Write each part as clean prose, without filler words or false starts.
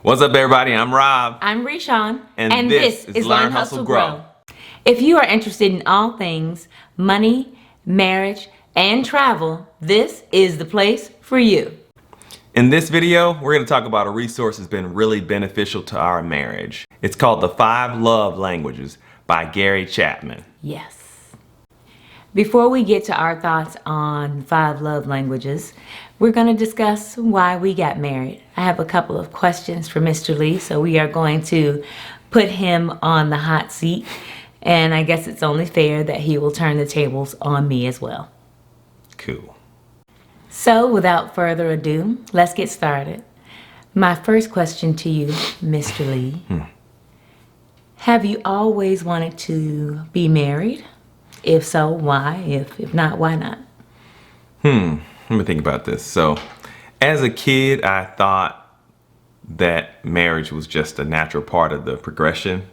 What's up, everybody? I'm Rob. I'm Rishon. And this is Learn, Hustle, Grow. If you are interested in all things money, marriage, and travel, this is the place for you. In this video, we're going to talk about a resource that's been really beneficial to our marriage. It's called The 5 Love Languages by Gary Chapman. Yes. Before we get to our thoughts on 5 love languages, we're going to discuss why we got married. I have a couple of questions for Mr. Lee, so we are going to put him on the hot seat, and I guess it's only fair that he will turn the tables on me as well. Cool. So without further ado, let's get started. My first question to you, Mr. Lee. Have you always wanted to be married? If so, why? If not, why not? Let me think about this. So, as a kid, I thought that marriage was just a natural part of the progression.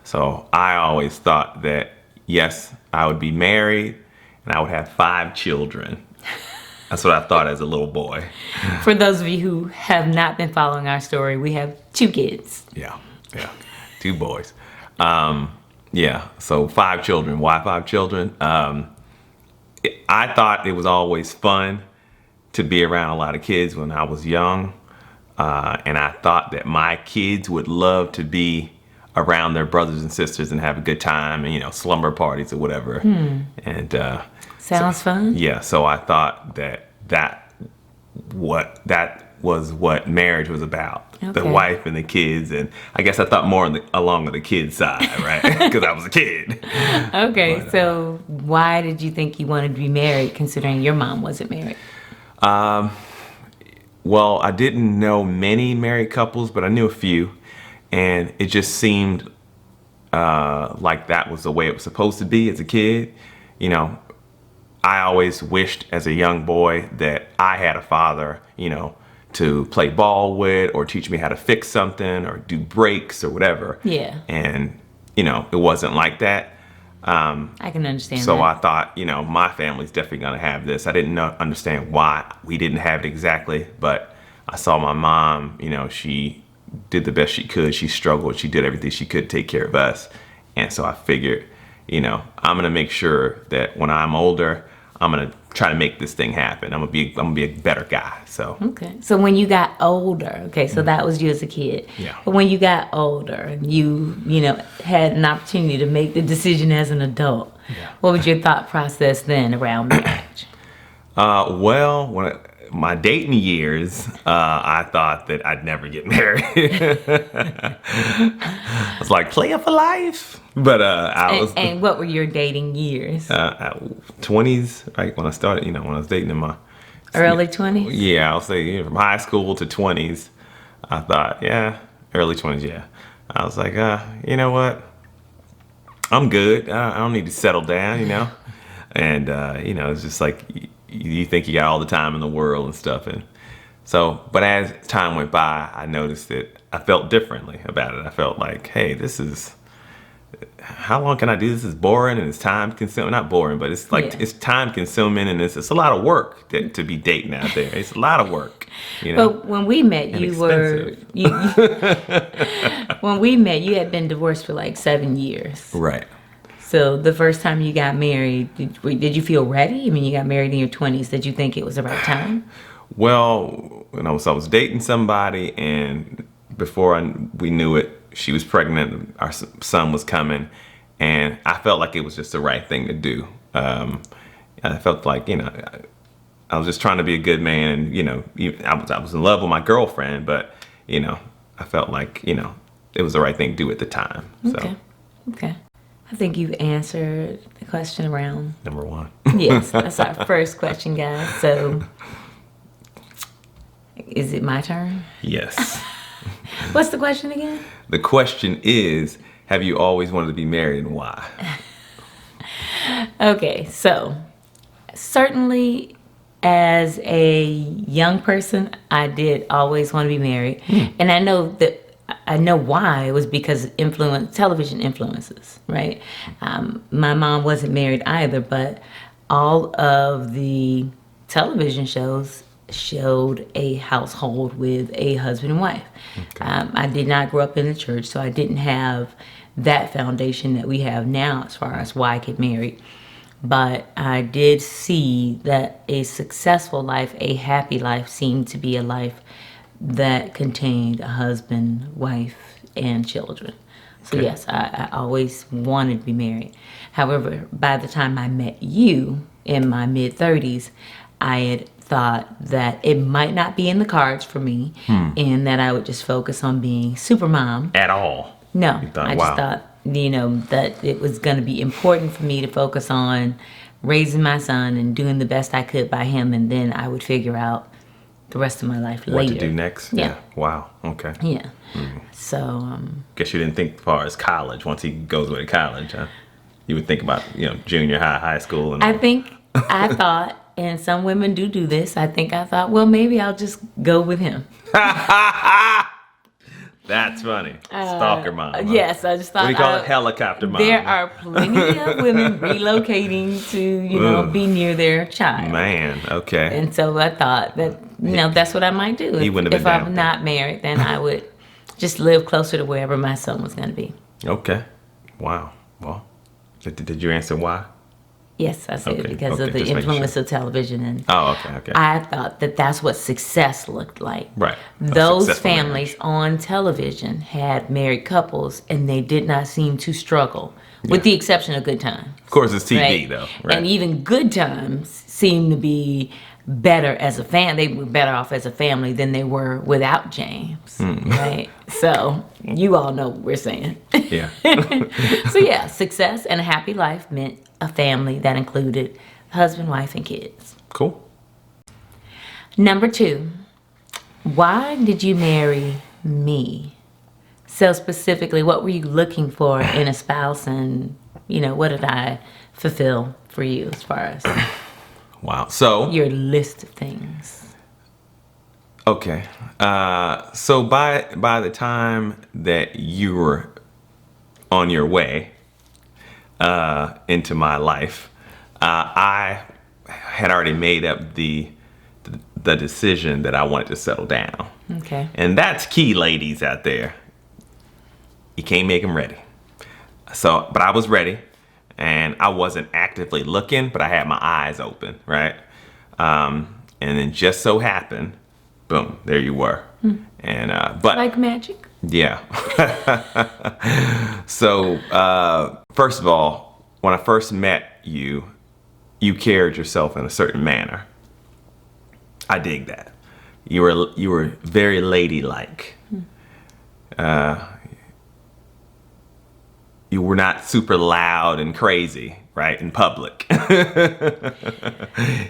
So, I always thought that, yes, I would be married and I would have 5 children. That's what I thought as a little boy. For those of you who have not been following our story, we have 2 kids. Yeah, 2 boys. So 5 children. Why 5 children? I thought it was always fun to be around a lot of kids when I was young. And I thought that my kids would love to be around their brothers and sisters and have a good time and, slumber parties or whatever. And Sounds fun. yeah, so I thought that was what marriage was about. Okay. The wife and the kids, and I guess I thought more along the kids side, right? Because I was a kid. Okay, But, so why did you think you wanted to be married considering your mom wasn't married? Well, I didn't know many married couples, but I knew a few, and it just seemed like that was the way it was supposed to be as a kid. I always wished as a young boy that I had a father, to play ball with or teach me how to fix something or do breaks or whatever. Yeah. And, it wasn't like that. I can understand So that. I thought, my family's definitely going to have this. I didn't understand why we didn't have it exactly, but I saw my mom, she did the best she could. She struggled. She did everything she could to take care of us. And so I figured, I'm going to make sure that when I'm older, I'm going to try to make this thing happen. I'm going to be a better guy. So Okay. So when you got older, so that was you as a kid. Yeah. But when you got older and you had an opportunity to make the decision as an adult, what was your thought process then around marriage? When my dating years, I thought that I'd never get married. I was like, player for life. But I was. And what were your dating years? 20s, right? When I started, when I was dating in my Early 20s? Yeah, I'll say from high school to 20s. I thought, early 20s, yeah. I was like, you know what? I'm good. I don't need to settle down, And, it's just like you think you got all the time in the world and stuff. And so, but as time went by, I noticed that I felt differently about it. I felt like, hey, how long can I do this? This is boring and it's time consuming. Not boring, but it's like it's time consuming and it's a lot of work to be dating out there. It's a lot of work. But when we met, when we met, you had been divorced for like 7 years. Right. So the first time you got married, did you feel ready? I mean, you got married in your 20s. Did you think it was about time? Well, I was dating somebody, and before we knew it, she was pregnant. Our son was coming, and I felt like it was just the right thing to do. I felt like I was just trying to be a good man. I was in love with my girlfriend, but I felt like it was the right thing to do at the time. So. Okay. I think you've answered the question around Number 1. Yes, that's our first question, guys. So, is it my turn? Yes. What's the question again? The question is, have you always wanted to be married and why? Okay, so certainly as a young person, I did always want to be married. And I know why. It was because television influences, right? My mom wasn't married either, but all of the television shows showed a household with a husband and wife. I did not grow up in the church, so I didn't have that foundation that we have now as far as why I get married. But I did see that a successful life, a happy life, seemed to be a life that contained a husband, wife, and children. So yes, I always wanted to be married. However, by the time I met you in my mid-30s, I had thought that it might not be in the cards for me, and that I would just focus on being super mom. At all? No, Thought, I wow. just thought, that it was going to be important for me to focus on raising my son and doing the best I could by him, and then I would figure out the rest of my life later. What to do next? Yeah. Wow. Okay. Yeah. So, Guess you didn't think as far as college. Once he goes away to college, huh? You would think about, junior high, high school. And I think I thought, and some women do this, I thought, well, maybe I'll just go with him. That's funny. Stalker mom. Huh? Yes, I just thought. What do you call it? Helicopter mom. There are plenty of women relocating to, be near their child. Man, okay. And so I thought that, that's what I might do. He wouldn't have If been down I'm with not married, then I would just live closer to wherever my son was going to be. Okay. Wow. Well, did you answer why? Yes, I said Okay, because of the just making influence of television. And Oh, okay. I thought that that's what success looked like. Right. A Those successful families marriage. on television had married couples, and they did not seem to struggle, with the exception of Good Times. Of course, it's TV, Right? though. Right. And even Good Times seemed to be better as a family. They were better off as a family than they were without James. Right? So you all know what we're saying. Yeah. So yeah, success and a happy life meant a family that included husband, wife, and kids. Cool. Number 2, why did you marry me? So specifically, what were you looking for in a spouse, and what did I fulfill for you as far as Wow. So, your list of things? okay. So by the time that you were on your way into my life, I had already made up the decision that I wanted to settle down. Okay. And that's key, ladies out there. You can't make them ready. So, but I was ready, and I wasn't actively looking, but I had my eyes open, right? And then just so happened, boom, there you were. And but Like magic? yeah. So first of all, when I first met you, you carried yourself in a certain manner. I dig that. You were very ladylike. You were not super loud and crazy, right, in public.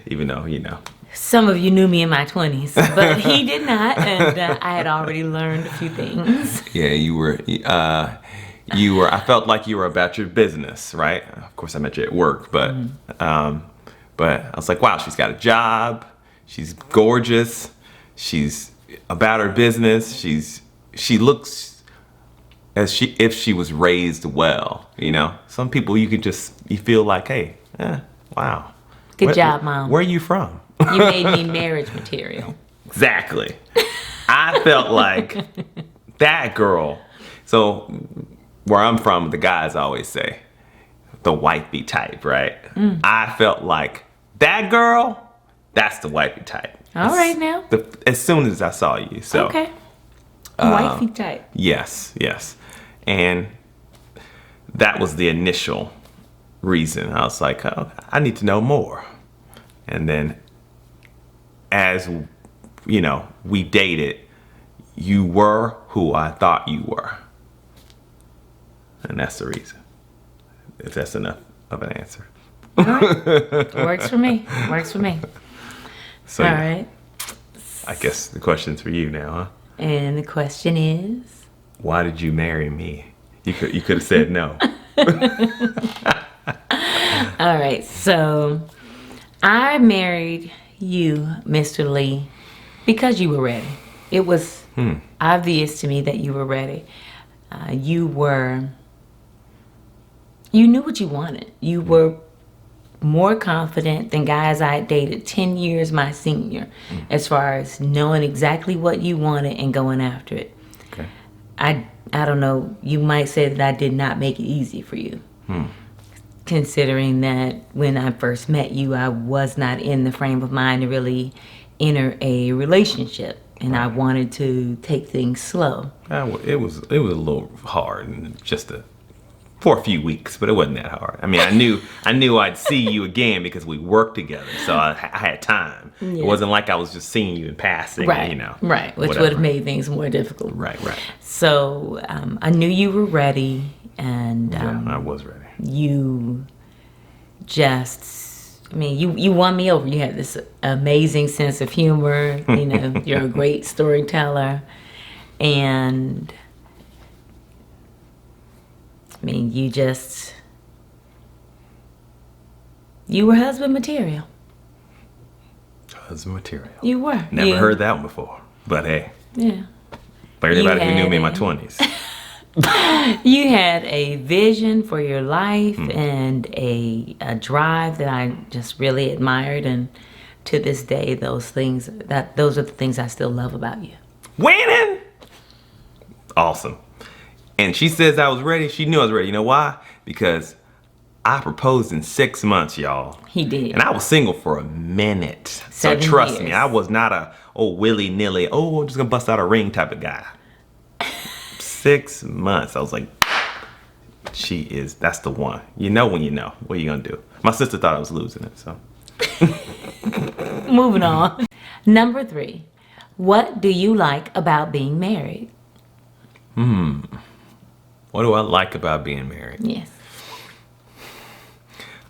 Even though, Some of you knew me in my 20s, but he did not, and I had already learned a few things. Yeah, you were. I felt like you were about your business, right? Of course, I met you at work, but I was like, wow, she's got a job. She's gorgeous. She's about her business. She looks if she was raised well. Some people you feel like, hey, wow. Good job, Mom. Where are you from? You made me marriage material. Exactly. I felt like that girl. So where I'm from, the guys always say the wifey type, right? I felt like that girl, that's the wifey type. All right now. As soon as I saw you. So Okay. Wifey type. yes. And that was the initial reason. I was like, oh, I need to know more. And then as we dated, you were who I thought you were. And that's the reason. If that's enough of an answer. All right. Works for me. So All yeah, right. I guess the question's for you now, huh? And the question is? Why did you marry me? You could have said no. All right. So I married you, Mr. Lee, because you were ready. It was obvious to me that you were ready. You knew what you wanted. You were more confident than guys I had dated 10 years my senior, as far as knowing exactly what you wanted and going after it. Okay. I don't know, you might say that I did not make it easy for you. Considering that when I first met you, I was not in the frame of mind to really enter a relationship, and I wanted to take things slow. It was a little hard, and for a few weeks, but it wasn't that hard. I mean, I knew I'd see you again because we worked together, so I had time. Yeah. It wasn't like I was just seeing you in passing, Right, you know. right, which whatever. would have made things more difficult. Right. So I knew you were ready, and Yeah, I was ready. you just, I mean, you won me over. You had this amazing sense of humor. You know, you're a great storyteller, and I mean, you were husband material. Husband material. You were. Never heard that one before, but hey, Yeah. for anybody who knew had me in my it. 20s. You had a vision for your life and a drive that I just really admired, and to this day, those are the things I still love about you. Winning! Awesome. And she says I was ready. She knew I was ready. You know why? Because I proposed in 6 months, y'all. He did. And I was single for a minute. So 7 trust me, years. I was not a willy-nilly, I'm just gonna bust out a ring type of guy. 6 months. I was like, that's the one. You know when you know. What are you gonna do? My sister thought I was losing it, so. Moving on. Number 3, what do you like about being married? What do I like about being married? Yes.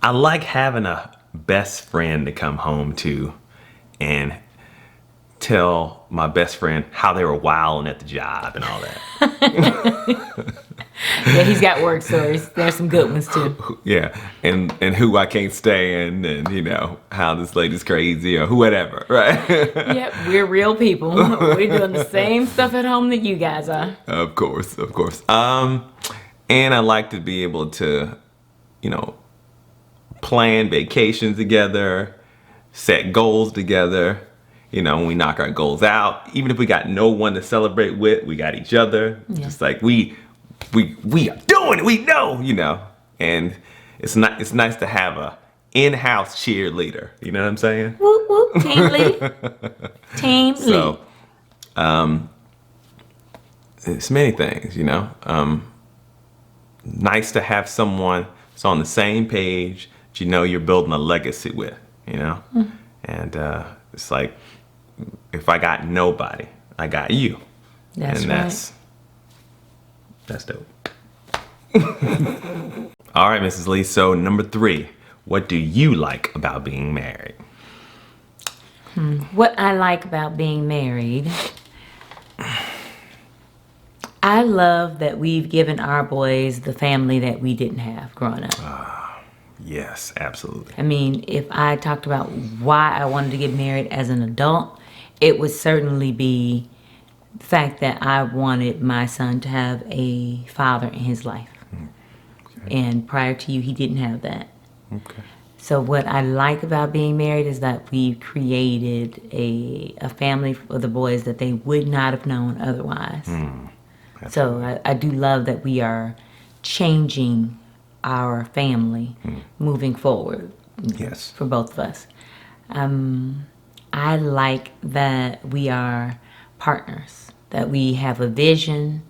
I like having a best friend to come home to and tell my best friend how they were wilding at the job and all that. Yeah, he's got work stories. There's some good ones too. Yeah, and who I can't stand, and you know how this lady's crazy or whatever, right? Yep, we're real people. We're doing the same stuff at home that you guys are. Of course. And I like to be able to, you know, plan vacations together, set goals together. You know, when we knock our goals out, even if we got no one to celebrate with, we got each other. Yeah. Just like we are doing it. We know, you know. And it's nice to have a in-house cheerleader. You know what I'm saying? Whoop, whoop, team lead. Team lead. So, it's many things, you know. Nice to have someone that's on the same page that you know you're building a legacy with, you know. And it's like, if I got nobody, I got you. That's and right. that's dope. All right, Mrs. Lee. So number 3, what do you like about being married? What I like about being married, I love that we've given our boys the family that we didn't have growing up. Yes, absolutely. I mean, if I talked about why I wanted to get married as an adult, it would certainly be the fact that I wanted my son to have a father in his life. Okay. And prior to you, he didn't have that. Okay. So what I like about being married is that we've created a family for the boys that they would not have known otherwise. So I do love that we are changing our family moving forward. Yes. For both of us. I like that we are partners, that we have a vision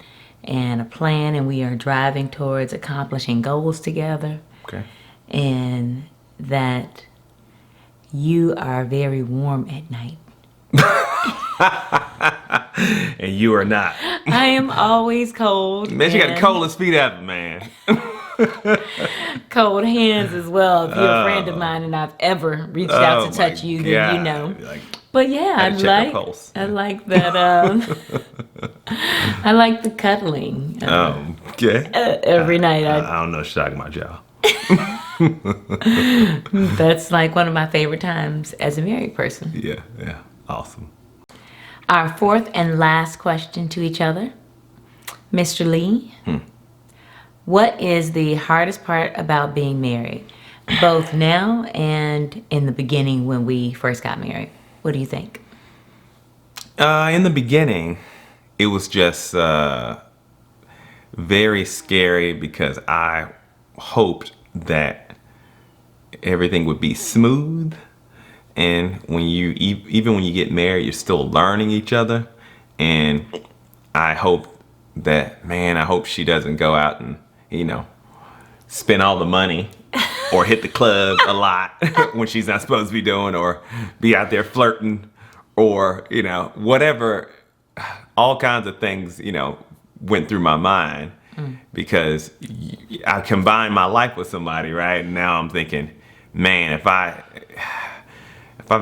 and a plan, and we are driving towards accomplishing goals together. Okay. And that you are very warm at night. And you are not. I am always cold. Man, she got the and coldest feet ever, man. cold hands as well. If you're a friend of mine and I've ever reached out to touch you, then you know. Like, But yeah, Gotta check her pulse. I like that. I like the cuddling. okay. Every night. I don't know what she's talking about, y'all. That's like one of my favorite times as a married person. Yeah. Awesome. Our 4th and last question to each other. Mr. Lee, what is the hardest part about being married? both now and in the beginning when we first got married? What do you think? In the beginning, it was just very scary because I hoped that everything would be smooth. And when even when you get married, you're still learning each other. And I hope I hope she doesn't go out and, spend all the money or hit the club a lot when she's not supposed to be doing, or be out there flirting, or, whatever. All kinds of things, went through my mind because I combined my life with somebody, right? And now I'm thinking, man, if I've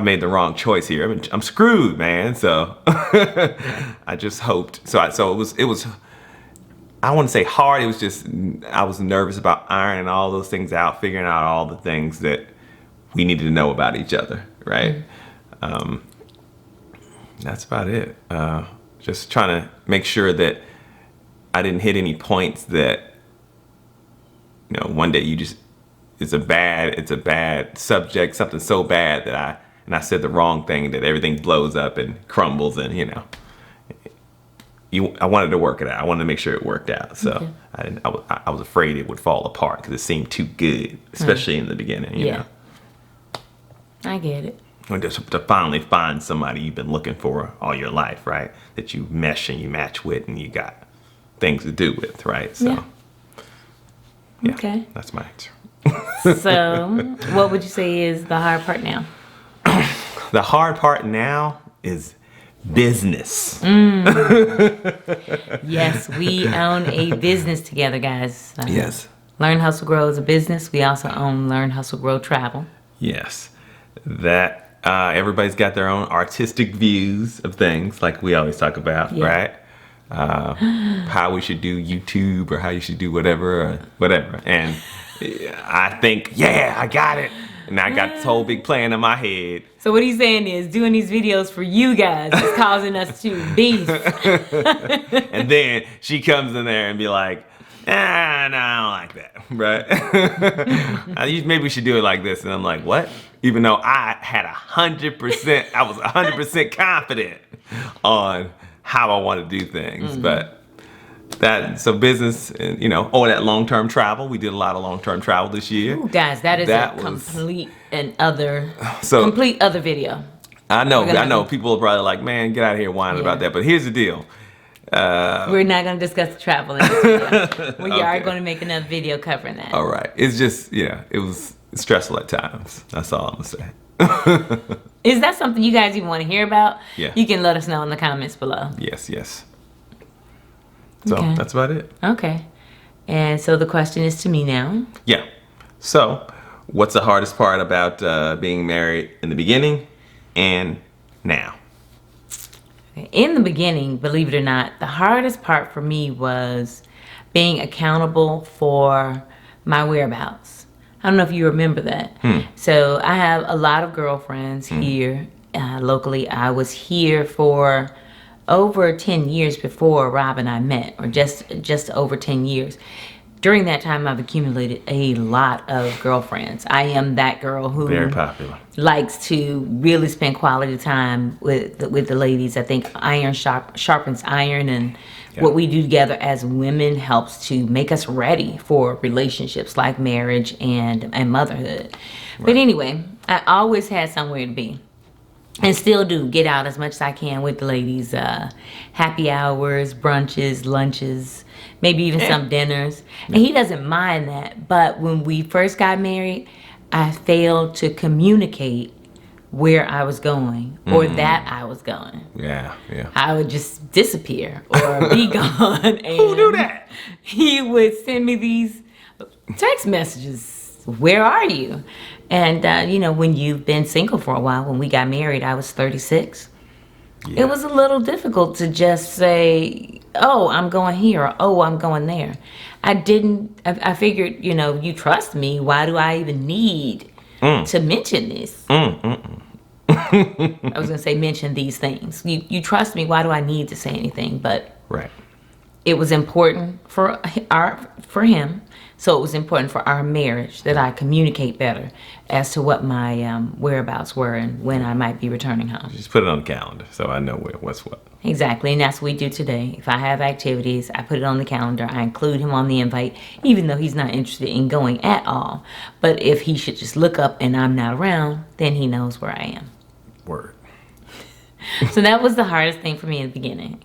made the wrong choice here, I'm screwed, man. So I just hoped. So it was. I wouldn't say hard. It was just I was nervous about ironing all those things out, figuring out all the things that we needed to know about each other, right? That's about it. Just trying to make sure that I didn't hit any points that, one day it's a bad subject, something so bad that I said the wrong thing that everything blows up and crumbles, and I wanted to work it out. I wanted to make sure it worked out. So okay. I was afraid it would fall apart because it seemed too good, especially in the beginning. You know? I get it. Just to finally find somebody you've been looking for all your life, right? That you mesh and you match with, and you got things to do with, right? So, yeah, okay, that's my answer. So, what would you say is the hard part now? The hard part now is business. Yes, we own a business together, guys. Yes. Learn, Hustle, Grow is a business. We also own Learn, Hustle, Grow Travel. Yes. That everybody's got their own artistic views of things, like we always talk about, right? How we should do YouTube, or how you should do whatever. And I think, I got it. And I got this whole big plan in my head. So what he's saying is, doing these videos for you guys is causing us to beef. And then she comes in there and be like, no, I don't like that, right? Maybe we should do it like this. And I'm like, what? Even though I had 100%, I was 100% confident on how I want to do things. But so business, and that long-term travel. We did a lot of long-term travel this year. Ooh, guys, that is complete other video. I know. People are probably like, man, get out of here whining about that. But here's the deal. We're not going to discuss the travel in this video. We are going to make another video covering that. All right. It's just, it was stressful at times. That's all I'm going to say. Is that something you guys even want to hear about? Yeah. You can let us know in the comments below. Yes. So that's about it. Okay. And so the question is to me now. Yeah. So what's the hardest part about being married in the beginning and now? In the beginning, believe it or not, the hardest part for me was being accountable for my whereabouts. I don't know if you remember that. So I have a lot of girlfriends here locally. I was here for over 10 years before Rob and I met, or just over 10 years. During that time, I've accumulated a lot of girlfriends. I am that girl who very popular, likes to really spend quality time with the ladies. I think iron sharpens iron, and what we do together as women helps to make us ready for relationships like marriage and motherhood. Right. But anyway, I always had somewhere to be. And still do get out as much as I can with the ladies. Happy hours, brunches, lunches, maybe even some dinners. And he doesn't mind that. But when we first got married, I failed to communicate where I was going, or that I was going. Yeah. I would just disappear or be gone. And who do that? He would send me these text messages. Where are you? And, when you've been single for a while, when we got married, I was 36. Yeah. It was a little difficult to just say, oh, I'm going here, or oh, I'm going there. I figured, you trust me. Why do I even need to mention this? I was going to say mention these things. You trust me. Why do I need to say anything? But right. it was important for him, so it was important for our marriage that I communicate better as to what my whereabouts were and when I might be returning home. Just put it on the calendar so I know what's what. Exactly, and that's what we do today. If I have activities, I put it on the calendar. I include him on the invite, even though he's not interested in going at all. But if he should just look up and I'm not around, then he knows where I am. Word. So that was the hardest thing for me in the beginning.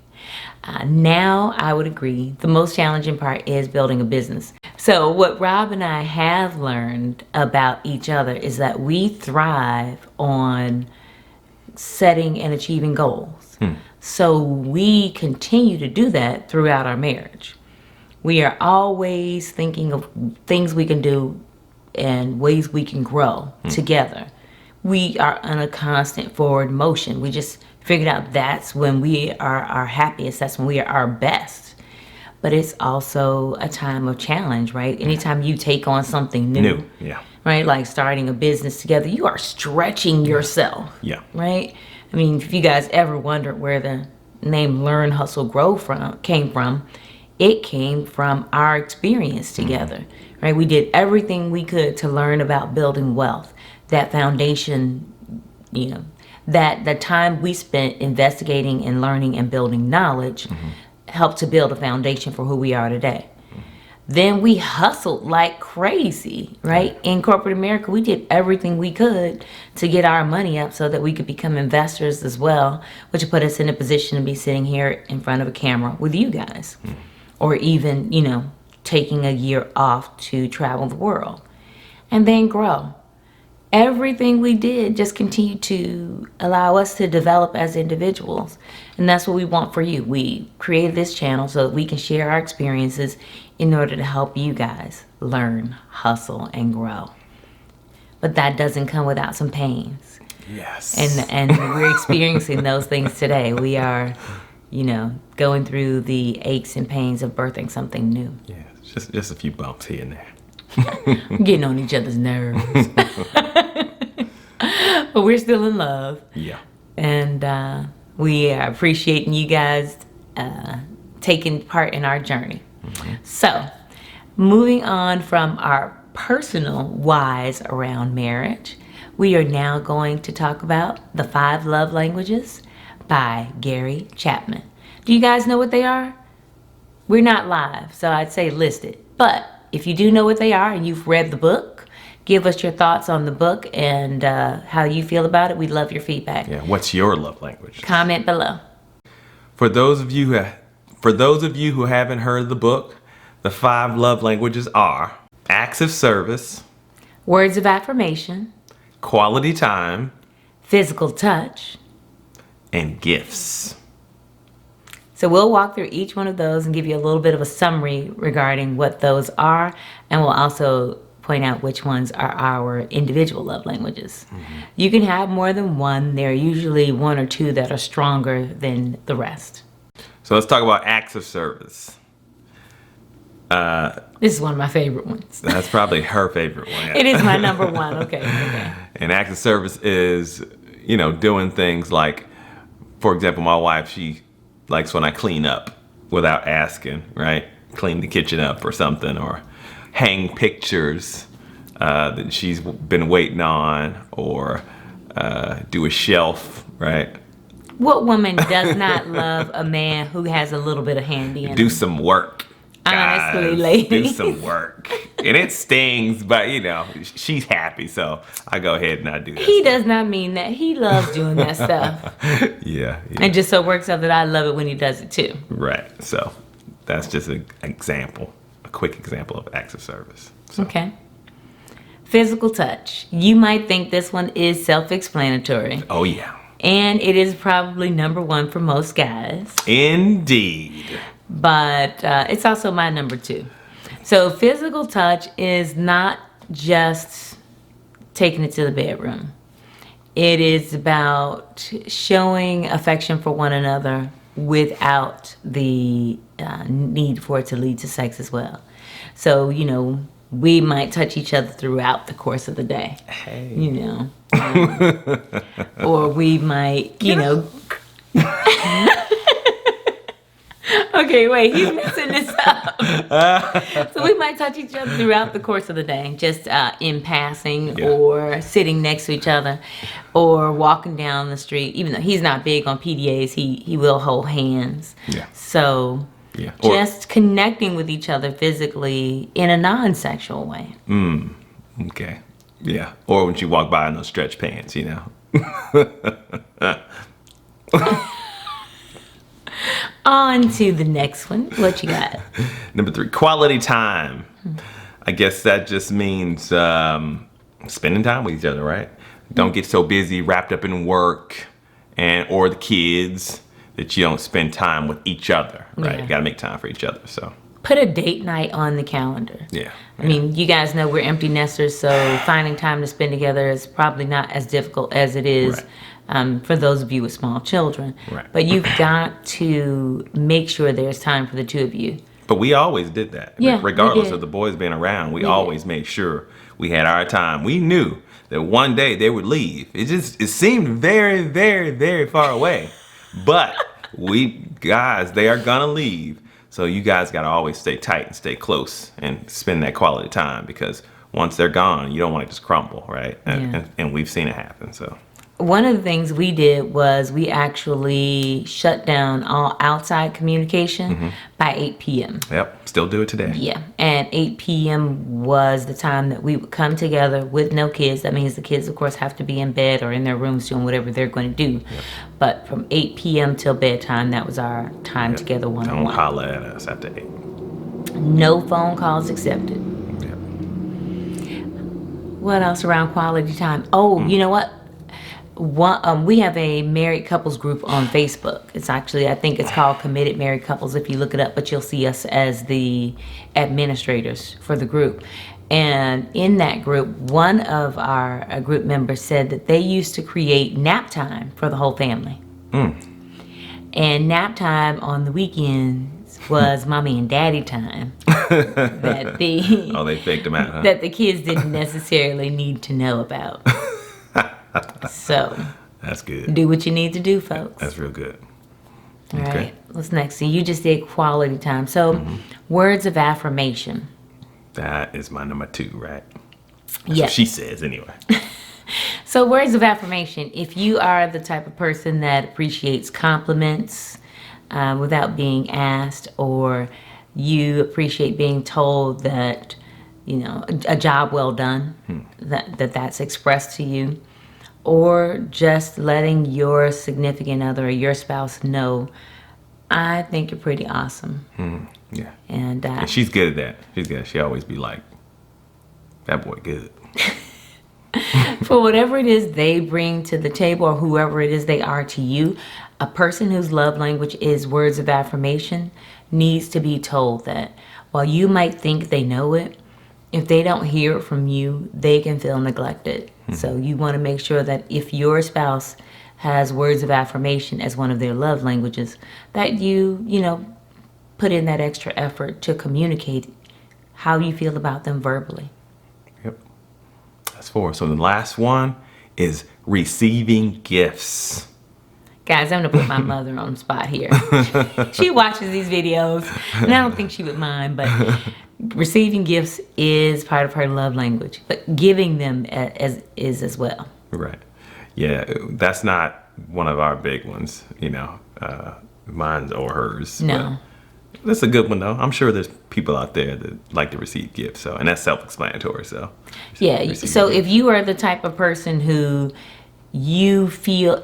Now I would agree the most challenging part is building a business. So what Rob and I have learned about each other is that we thrive on setting and achieving goals. So we continue to do that throughout our marriage. We are always thinking of things we can do and ways we can grow together. We are on a constant forward motion. We just figured out that's when we are our happiest. That's when we are our best. But it's also a time of challenge, right? Anytime you take on something new, yeah. Right? Like starting a business together, you are stretching yourself. Yeah. Right? I mean, if you guys ever wondered where the name Learn, Hustle, Grow came from, it came from our experience together, right? We did everything we could to learn about building wealth. That foundation, that the time we spent investigating and learning and building knowledge helped to build a foundation for who we are today. Then we hustled like crazy, right? In corporate America, we did everything we could to get our money up so that we could become investors as well, which put us in a position to be sitting here in front of a camera with you guys. Or even, taking a year off to travel the world. And then grow. Everything we did just continued to allow us to develop as individuals. And that's what we want for you. We created this channel so that we can share our experiences in order to help you guys learn, hustle, and grow. But that doesn't come without some pains. Yes. And we're experiencing those things today. We are, going through the aches and pains of birthing something new. Yeah, just a few bumps here and there. Getting on each other's nerves. But we're still in love. Yeah. And we are appreciating you guys taking part in our journey. So, moving on from our personal whys around marriage, we are now going to talk about the 5 love languages by Gary Chapman. Do you guys know what they are? We're not live, so I'd say list it. But if you do know what they are and you've read the book, give us your thoughts on the book and how you feel about it. We'd love your feedback. Yeah. What's your love language? Comment below. For those of you who haven't heard the book, the 5 love languages are acts of service, Words of affirmation, quality time, physical touch. and gifts. So we'll walk through each one of those and give you a little bit of a summary regarding what those are. And we'll also point out which ones are our individual love languages. You can have more than one. There are usually 1 or 2 that are stronger than the rest. So let's talk about acts of service. This is one of my favorite ones. That's probably her favorite one. It is my number 1. Okay. And acts of service is, doing things like, for example, my wife, she likes when I clean up without asking, right? Clean the kitchen up or something, or hang pictures that she's been waiting on, or do a shelf, right? What woman does not love a man who has a little bit of handy in Do him? some work. Honestly, Guys, ladies. do some work. And it stings, but she's happy, so I go ahead and I do that. He does not mean that. He loves doing that stuff. Yeah. And just so works out that I love it when he does it too. Right. So that's just an example, a quick example of acts of service. So. Okay. Physical touch. You might think this one is self-explanatory. Oh, yeah. And it is probably number 1 for most guys. Indeed. But it's also my number 2. So physical touch is not just taking it to the bedroom. It is about showing affection for one another without the need for it to lead to sex as well. So, we might touch each other throughout the course of the day. Hey. Or we might, Okay, wait, he's messing this up. So we might touch each other throughout the course of the day, just in passing Yeah. or sitting next to each other or walking down the street. Even though he's not big on PDAs, he will hold hands. Yeah. So Yeah. just connecting with each other physically in a non-sexual way. Okay. Yeah. Or when you walk by in those stretch pants, you know. On to the next one. What you got? Number 3, quality time. I guess that just means spending time with each other, right? Don't get so busy, wrapped up in work or the kids that you don't spend time with each other, right? Yeah. You got to make time for each other. So Put a date night on the calendar. yeah. I mean, you guys know we're empty nesters, so finding time to spend together is probably not as difficult as it is for those of you with small children. Right. But you've got to make sure there's time for the two of you. But we always did that. Yeah, we Regardless did. of the boys being around, we did. always made sure we had our time. We knew that one day they would leave. It seemed very, very, very far away. But they are gonna leave. So you guys gotta always stay tight and stay close and spend that quality time, because once they're gone, you don't want to just crumble, right? And we've seen it happen. So One of the things we did was we actually shut down all outside communication by 8 p.m. yep, still do it today. Yeah, and 8 p.m. was the time that we would come together with no kids. That means the kids, of course, have to be in bed or in their rooms doing whatever they're going to do. Yep. But from 8 p.m. till bedtime, that was our time together Don't one-on-one. holler at us after 8. No phone calls accepted. Yep. What else around quality time? Oh, you know what? We have a married couples group on Facebook. It's actually, I think it's called Committed Married Couples if you look it up, but you'll see us as the administrators for the group. And in that group, one of our group members said that they used to create nap time for the whole family. And nap time on the weekends was mommy and daddy time. Oh, they faked them out, huh? That the kids didn't necessarily need to know about. So That's good. do what you need to do, folks. That's real good. All okay. right. What's next? So you just did quality time. So words of affirmation. That is my number 2, right? That's Yes. what she says anyway. So words of affirmation. If you are the type of person that appreciates compliments without being asked, or you appreciate being told that, you know, a job well done, that's expressed to you, or just letting your significant other or your spouse know, I think you're pretty awesome. Yeah. And And she's good at that. She's good. She always be like, that boy good. for whatever it is they bring to the table, or whoever it is they are to you, a person whose love language is words of affirmation needs to be told that while you might think they know it, if they don't hear it from you, they can feel neglected. So you want to make sure that if your spouse has words of affirmation as one of their love languages, that you put in that extra effort to communicate how you feel about them verbally. Yep. That's 4. So the last one is receiving gifts. Guys, I'm going to put my mother on the spot here. She watches these videos, and I don't think she would mind, but receiving gifts is part of her love language, but giving them is as well. Right. Yeah, that's not one of our big ones, mine or hers. No. But that's a good one, though. I'm sure there's people out there that like to receive gifts, and that's self-explanatory. So Yeah. So if you are the type of person who you feel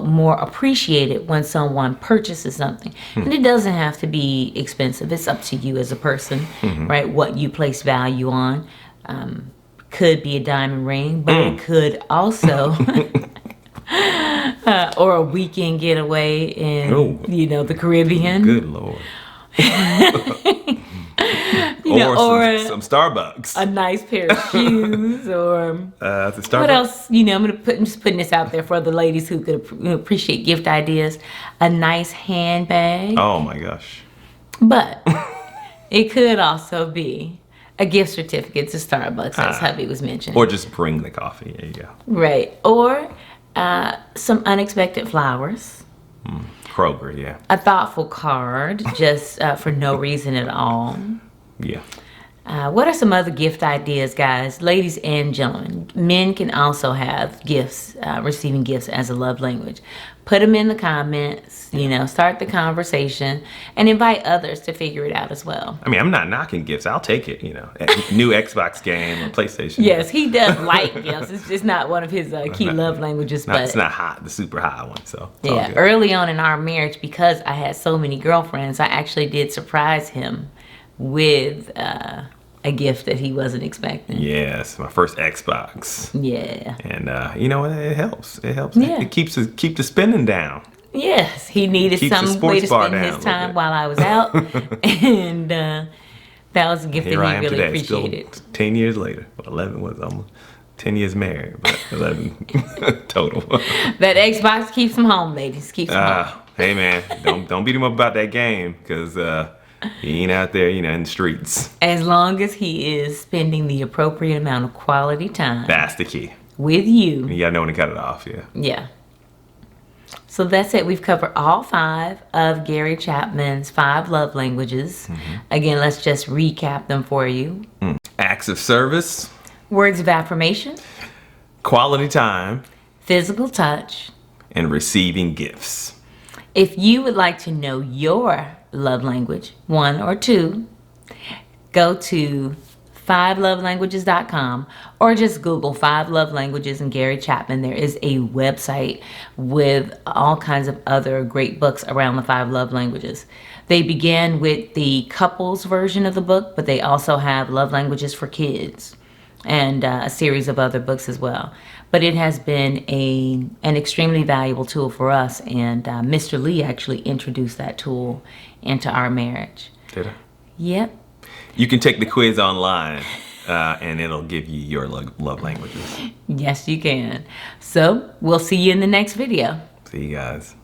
more appreciated when someone purchases something, and it doesn't have to be expensive. It's up to you as a person, right? What you place value on. Could be a diamond ring, but it could also or a weekend getaway in the Caribbean. Good Lord. Or some Starbucks. A nice pair of shoes, or the Starbucks. what else? I'm just putting this out there for the ladies who could appreciate gift ideas. A nice handbag. Oh my gosh. But it could also be a gift certificate to Starbucks, as hubby was mentioning. Or just bring the coffee. There you go. Right. Or some unexpected flowers. Kroger, yeah. A thoughtful card, just for no reason at all. Yeah. What are some other gift ideas, guys? Ladies and gentlemen, men can also have gifts, receiving gifts as a love language. Put them in the comments, start the conversation, and invite others to figure it out as well. I mean, I'm not knocking gifts. I'll take it, New Xbox game or PlayStation. Yes, he does like gifts. It's just not one of his key love languages. But it's not hot, the super high one. So it's all yeah, good. early on in our marriage, because I had so many girlfriends, I actually did surprise him with a gift that he wasn't expecting. Yes, my first Xbox. Yeah. And you know what? It helps. It helps. Yeah. It keep the spending down. Yes, he needed Keeps the some sports way to bar spend down his a little time bit. while I was out, and that was a gift Here that I he am really today, appreciated. still 10 years later. 11 was almost 10 years married, but 11 total. That Xbox keeps him home, ladies. Keeps him home. Hey man, don't beat him up about that game, because he ain't out there, in the streets. As long as he is spending the appropriate amount of quality time That's the key. with you. You gotta know when to cut it off, yeah. Yeah. So that's it. We've covered all 5 of Gary Chapman's 5 love languages. Again, let's just recap them for you. Acts of service, Words of affirmation, quality time, physical touch. and receiving gifts. If you would like to know your love language, 1 or 2, go to 5lovelanguages.com or just Google 5 love languages and Gary Chapman. There is a website with all kinds of other great books around the 5 love languages. They begin with the couples version of the book, but they also have love languages for kids and a series of other books as well. But it has been an extremely valuable tool for us, and Mr. Lee actually introduced that tool into our marriage. Did I? Yep. You can take the quiz online, and it'll give you your love languages. Yes, you can. So we'll see you in the next video. See you guys.